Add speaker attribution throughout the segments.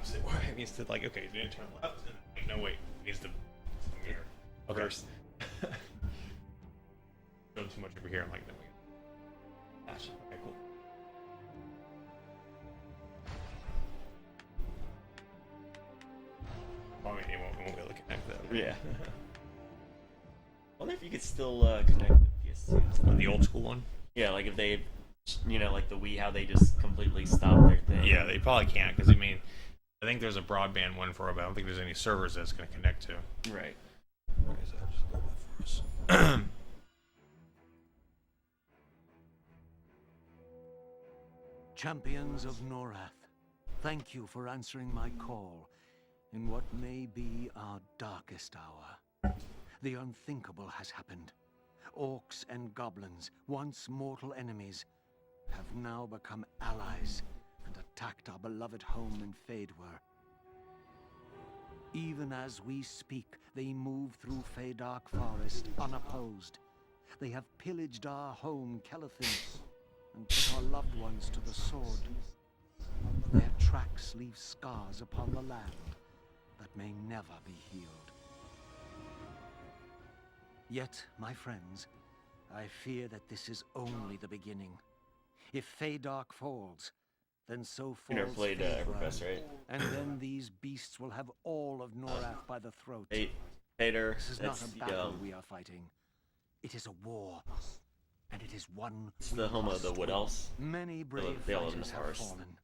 Speaker 1: opposite way. It needs to like, okay, you need to turn left, and like, no wait, it needs to mirror. Okay.
Speaker 2: Reverse.
Speaker 1: Doing too much over here. I'm like, no wait. Gotcha. Okay, cool. Oh, I mean, it won't be able to connect that.
Speaker 2: Yeah. Wonder if you could still connect with PS2.
Speaker 1: The old school one.
Speaker 2: Yeah, like if they, you know, like the Wii, how they just completely stopped their thing.
Speaker 1: Yeah, they probably can't because I mean, I think there's a broadband one for it, but I don't think there's any servers that's going to connect to.
Speaker 2: Right.
Speaker 1: What is that? Just a little bit for us.
Speaker 3: Champions of Norrath, thank you for answering my call in what may be our darkest hour. The unthinkable has happened. Orcs and goblins, once mortal enemies, have now become allies and attacked our beloved home in Fadewar. Even as we speak, they move through Feydark Forest unopposed. They have pillaged our home, Kelethin, and put our loved ones to the sword. Their tracks leave scars upon the land that may never be healed. Yet, my friends, I fear that this is only the beginning. If Feydark falls, then so falls
Speaker 2: You never played
Speaker 3: Feydewarn,
Speaker 2: Professor, right?
Speaker 3: and then these beasts will have all of Norrath by the throat.
Speaker 2: Vader,
Speaker 3: This is not
Speaker 2: that's
Speaker 3: a battle we are fighting. It is a war, and it is one
Speaker 2: it's
Speaker 3: we
Speaker 2: the home of
Speaker 3: must
Speaker 2: the Wood
Speaker 3: win.
Speaker 2: Elves.
Speaker 3: Many brave
Speaker 2: they all live in the
Speaker 3: fighters have
Speaker 2: forest.
Speaker 3: fallen,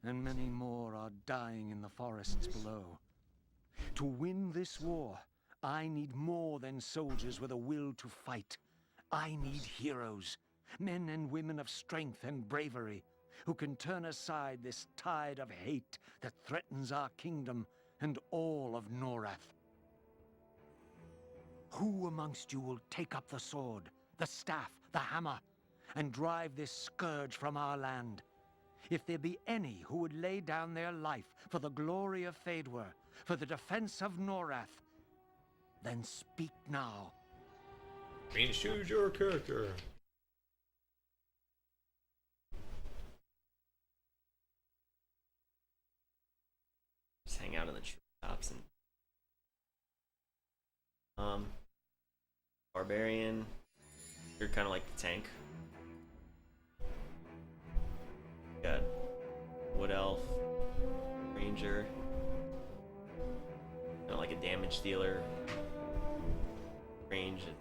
Speaker 3: and many more are dying in the forests below. To win this war, I need more than soldiers with a will to fight. I need heroes, men and women of strength and bravery, who can turn aside this tide of hate that threatens our kingdom and all of Norrath. Who amongst you will take up the sword, the staff, the hammer, and drive this scourge from our land? If there be any who would lay down their life for the glory of Fadewar, for the defense of Norrath, then speak now.
Speaker 1: I mean, choose your character.
Speaker 2: Just hang out in the treetops and Barbarian. You're kind of like the tank. You got Wood Elf, Ranger, kind of like a damage dealer, range, and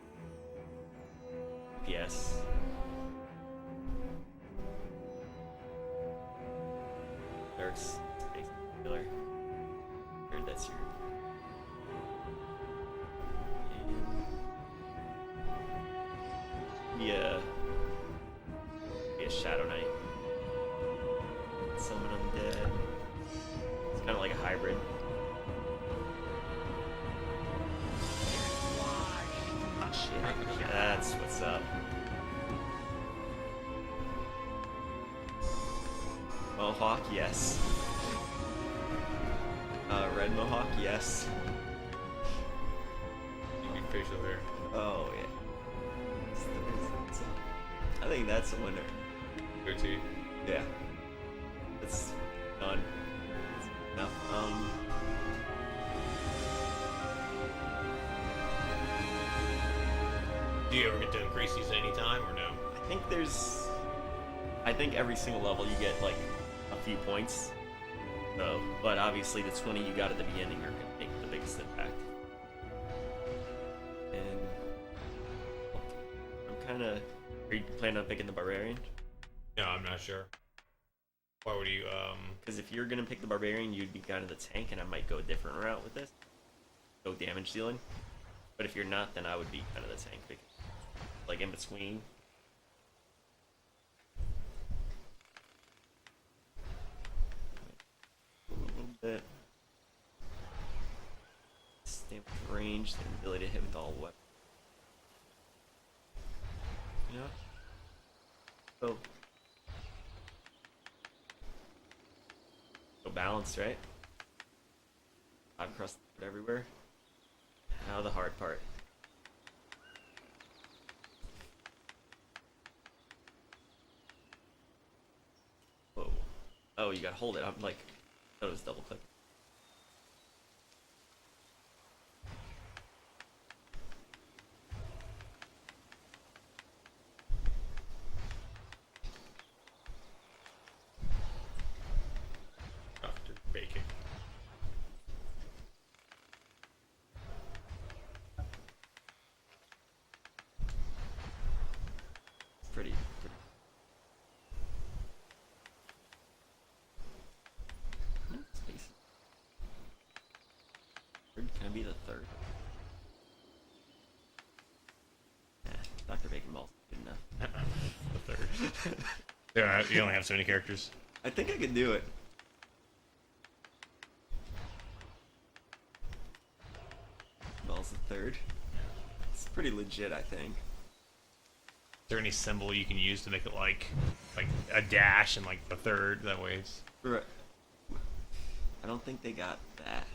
Speaker 2: PS. Dark's space dealer. Heard that's your. Yeah. Be a Shadow Knight. Summon undead. It's kind of like a hybrid. Shit. That's what's up. Mohawk, yes. Red Mohawk, yes.
Speaker 1: Big facial hair.
Speaker 2: Oh yeah. I think that's a winner.
Speaker 1: Goatee.
Speaker 2: Yeah. That's done. Enough.
Speaker 1: Do you ever get to increase these anytime or no?
Speaker 2: I think every single level you get like a few points. So, but obviously the 20 you got at the beginning are gonna make the biggest impact. And I'm kinda. Are you planning on picking the Barbarian?
Speaker 1: No, I'm not sure. Why would you,
Speaker 2: Because if you're gonna pick the Barbarian, you'd be kind of the tank, and I might go a different route with this. Go damage dealing. But if you're not, then I would be kind of the tank, because, like in between. A little bit. Stamp range, and ability to hit with all weapons. Yeah. So balanced, right? I've crossed it everywhere. Now the hard part. Whoa. Oh, you gotta hold it. I'm like, I thought it was double click. be the third. Dr. Bacon Ball's good enough.
Speaker 1: The third. Yeah, you only have so many characters.
Speaker 2: I think I could do it. Ball's the third. It's pretty legit, I think.
Speaker 1: Is there any symbol you can use to make it like a dash and like the third? That way it's...
Speaker 2: Right. I don't think they got that.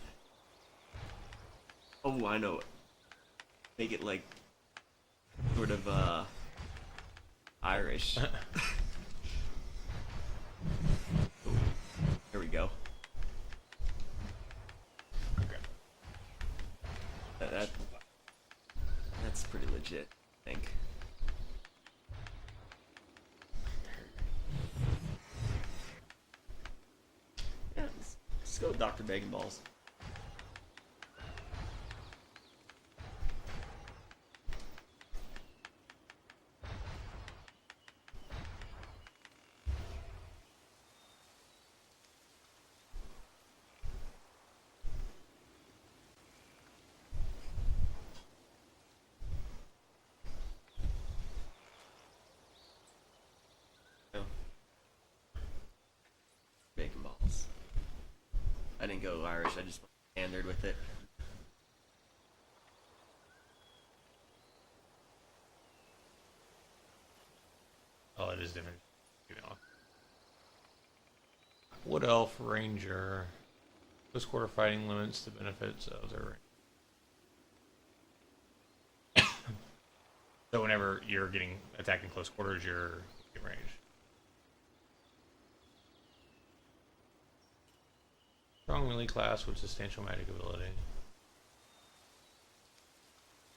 Speaker 2: Oh, I know it. Make it like sort of Irish. Ooh, there we go.
Speaker 1: Okay.
Speaker 2: That's pretty legit, I think. Yeah, let's go with Dr. Bacon Balls. Bacon Balls. I didn't go Irish, I just went standard with it.
Speaker 1: Oh, it is different. You know. Wood Elf Ranger. Close quarter fighting limits the benefits of their range. So whenever you're getting attacked in close quarters, you're in range. Strong melee class with substantial magic ability.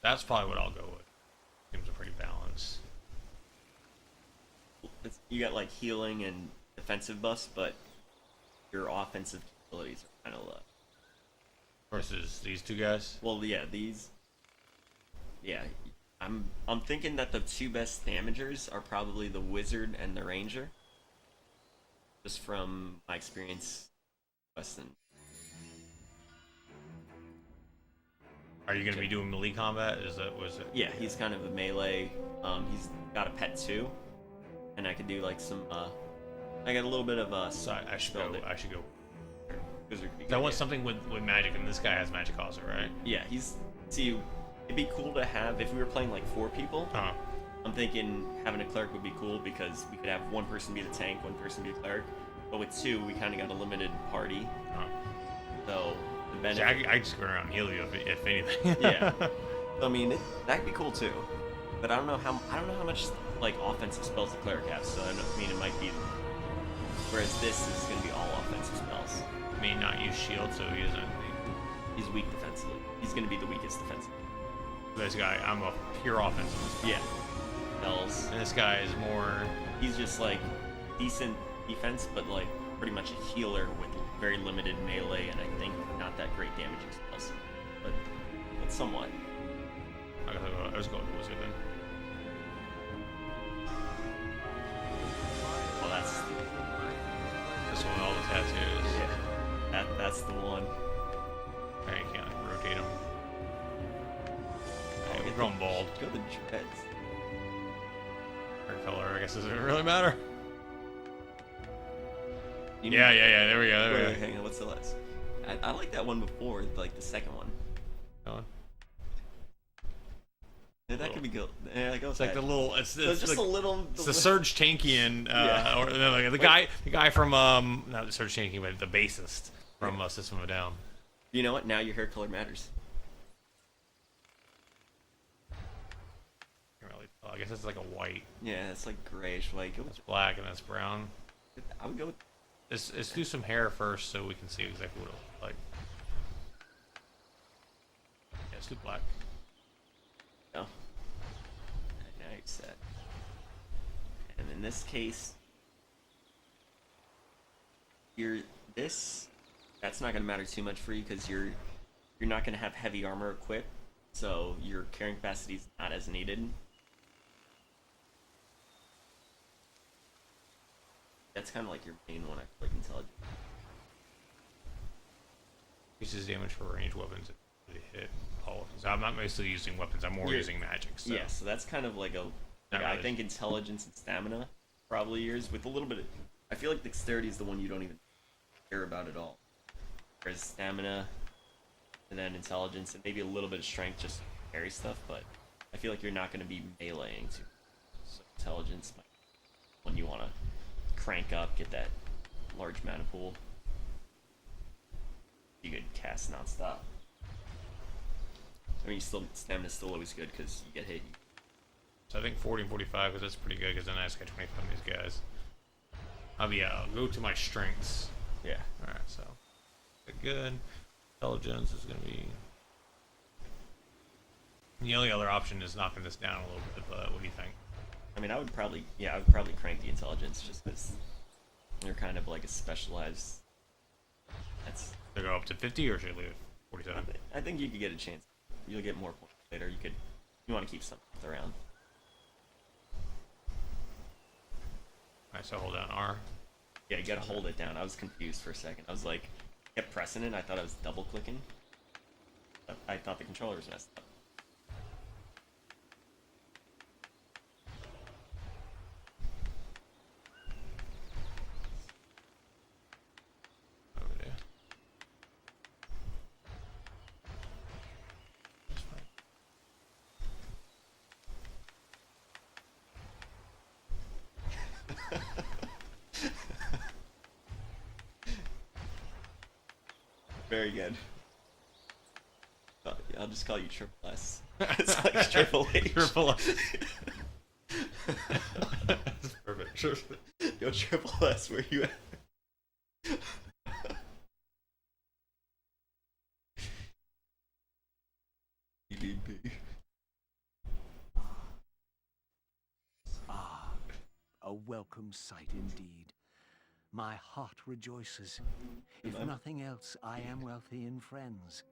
Speaker 1: That's probably what I'll go with. Seems a pretty balanced.
Speaker 2: You got like healing and defensive buffs, but your offensive abilities are kind of low.
Speaker 1: Versus these two guys.
Speaker 2: Well, yeah, these. Yeah, I'm thinking that the two best damagers are probably the wizard and the ranger. Just from my experience, Weston.
Speaker 1: Are you going to be doing melee combat? Was it?
Speaker 2: Yeah, he's kind of a melee. He's got a pet too, and I could do like some. I got a little bit of
Speaker 1: So I should go. I should go.
Speaker 2: Wizard would be
Speaker 1: I
Speaker 2: good,
Speaker 1: want
Speaker 2: yeah.
Speaker 1: something with magic, and this guy has magic also, right?
Speaker 2: Yeah, he's. See, it'd be cool to have if we were playing like 4 people.
Speaker 1: Uh-huh.
Speaker 2: I'm thinking having a cleric would be cool because we could have one person be the tank, one person be the cleric. But with 2, we kind of got a limited party.
Speaker 1: Uh-huh.
Speaker 2: So the
Speaker 1: See,
Speaker 2: benefit.
Speaker 1: I just go around and heal you if anything.
Speaker 2: Yeah. I mean, that'd be cool too. But I don't know how much like offensive spells the cleric has. So I mean, it might be. Whereas this is going to be all offensive spells.
Speaker 1: May not use shield, so he isn't.
Speaker 2: He's weak defensively. He's going to be the weakest defensively.
Speaker 1: This guy, I'm a pure offensive.
Speaker 2: Yeah. Spells.
Speaker 1: And this guy is more.
Speaker 2: He's just like decent defense, but like pretty much a healer with very limited melee, and I think not that great damaging spells, but somewhat.
Speaker 1: I was going with Wizard then.
Speaker 2: Well, that's
Speaker 1: This one with all the tattoos.
Speaker 2: yeah. That's the one.
Speaker 1: Alright, you can't like, rotate him. Alright, we're
Speaker 2: Get
Speaker 1: going
Speaker 2: the-
Speaker 1: bald.
Speaker 2: Go the dreads.
Speaker 1: Hair color, I guess, doesn't really matter.
Speaker 2: You
Speaker 1: Yeah,
Speaker 2: need-
Speaker 1: there we go.
Speaker 2: Wait, hang on. What's the last? I like that one before, like the second one.
Speaker 1: That one.
Speaker 2: Yeah, that could be good. Yeah, go
Speaker 1: It's like the little. It's
Speaker 2: just
Speaker 1: like,
Speaker 2: a little.
Speaker 1: It's the Surge Tankian,
Speaker 2: Yeah.
Speaker 1: or no, like, the guy from not the Surge Tankian, but the bassist from System of a Down.
Speaker 2: You know what? Now your hair color matters.
Speaker 1: Can't really tell. I guess it's like a white.
Speaker 2: Yeah, it's like grayish white. Go
Speaker 1: That's black and that's brown.
Speaker 2: with, I would go with.
Speaker 1: Let's do some hair first so we can see exactly what it looks like. Yeah, let's do black.
Speaker 2: No. Now you're set. And in this case, that's not going to matter too much for you because you're not going to have heavy armor equipped, so your carrying capacity is not as needed. That's kind of like your main one, I feel like, intelligence.
Speaker 1: Increases damage for ranged weapons at a hit. So I'm not mostly using weapons. I'm more
Speaker 2: You're-
Speaker 1: using magic. So.
Speaker 2: Yeah, so that's kind of like a.
Speaker 1: Not
Speaker 2: I
Speaker 1: really.
Speaker 2: think intelligence and stamina probably yours with a little bit of. I feel like dexterity is the one you don't even care about at all. Whereas stamina, and then intelligence, and maybe a little bit of strength just to carry stuff, but I feel like you're not going to be meleeing too. So intelligence might be when you want to crank up, get that large mana pool. You could cast nonstop. I mean, stamina's still always good because you get hit.
Speaker 1: So I think 40 and 45 because that's pretty good because then I just got 25 of these guys. I'll go to my strengths.
Speaker 2: Yeah.
Speaker 1: All right, so good. Intelligence is gonna be. The only other option is knocking this down a little bit. But what do you think?
Speaker 2: I mean, I would probably crank the intelligence just because you're kind of like a specialized. That's.
Speaker 1: They go up to 50 or should I leave it 47?
Speaker 2: I think you could get a chance. You'll get more points later. You want to keep something around.
Speaker 1: Alright, so hold down R.
Speaker 2: Yeah, you gotta hold it down. I was confused for a second. I was like, kept pressing it. I thought I was double clicking. I thought the controller was messed up.
Speaker 1: Over there. That's fine.
Speaker 2: Very good. I'll just call you Triple S. It's like Triple H.
Speaker 1: Triple S. That's perfect.
Speaker 2: Yo, Triple S, where you at? EDP.
Speaker 3: Ah, a welcome sight indeed. My heart rejoices. If
Speaker 2: Amen.
Speaker 3: nothing else, I am wealthy in friends.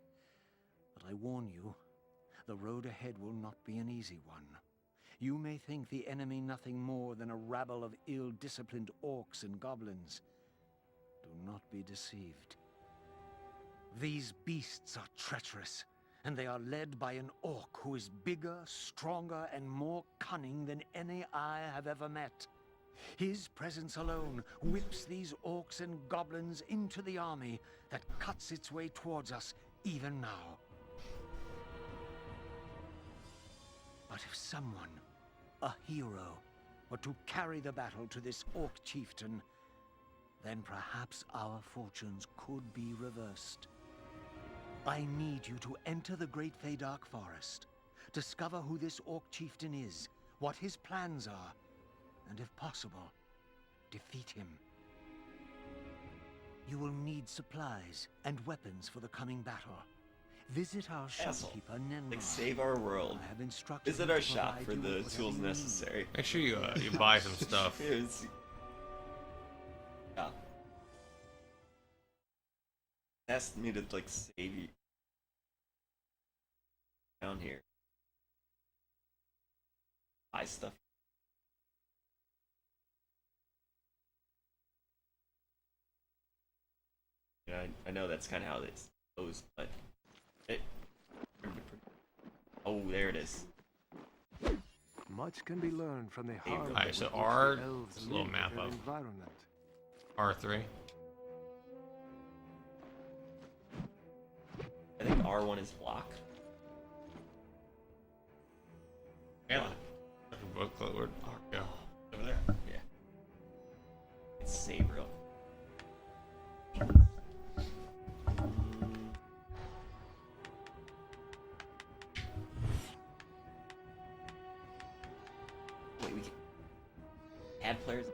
Speaker 3: But I warn you, the road ahead will not be an easy one. You may think the enemy nothing more than a rabble of ill-disciplined orcs and goblins. Do not be deceived. These beasts are treacherous, and they are led by an orc who is bigger, stronger, and more cunning than any I have ever met. His presence alone whips these orcs and goblins into the army that cuts its way towards us even now. But if someone, a hero, were to carry the battle to this orc chieftain, then perhaps our fortunes could be reversed. I need you to enter the Great Feydark Forest, discover who this orc chieftain is, what his plans are, and if possible, defeat him. You will need supplies and weapons for the coming battle. Visit our
Speaker 2: Asshole.
Speaker 3: shopkeeper, Nenra.
Speaker 2: Like, save our world.
Speaker 3: I have instructed
Speaker 2: Visit
Speaker 3: him
Speaker 2: our
Speaker 3: to
Speaker 2: shop
Speaker 3: provide
Speaker 2: for
Speaker 3: you
Speaker 2: the
Speaker 3: with
Speaker 2: tools
Speaker 3: whatever you need.
Speaker 2: necessary.
Speaker 1: Make sure you buy some stuff.
Speaker 2: Yeah. Asked me to like save you down here. Buy stuff. You know, I know that's kind of how it's goes, but it. Oh, there it is.
Speaker 4: Much can be learned from the
Speaker 2: you go.
Speaker 4: hard
Speaker 1: Alright, so
Speaker 4: with which
Speaker 1: R,
Speaker 4: the elves
Speaker 1: just a little
Speaker 4: live
Speaker 1: map
Speaker 4: in their
Speaker 1: of
Speaker 4: environment.
Speaker 1: R3.
Speaker 2: I think R1 is block.
Speaker 1: Yeah. Where'd R go? Over there.
Speaker 2: Yeah. It's save real. Wait, we can add players.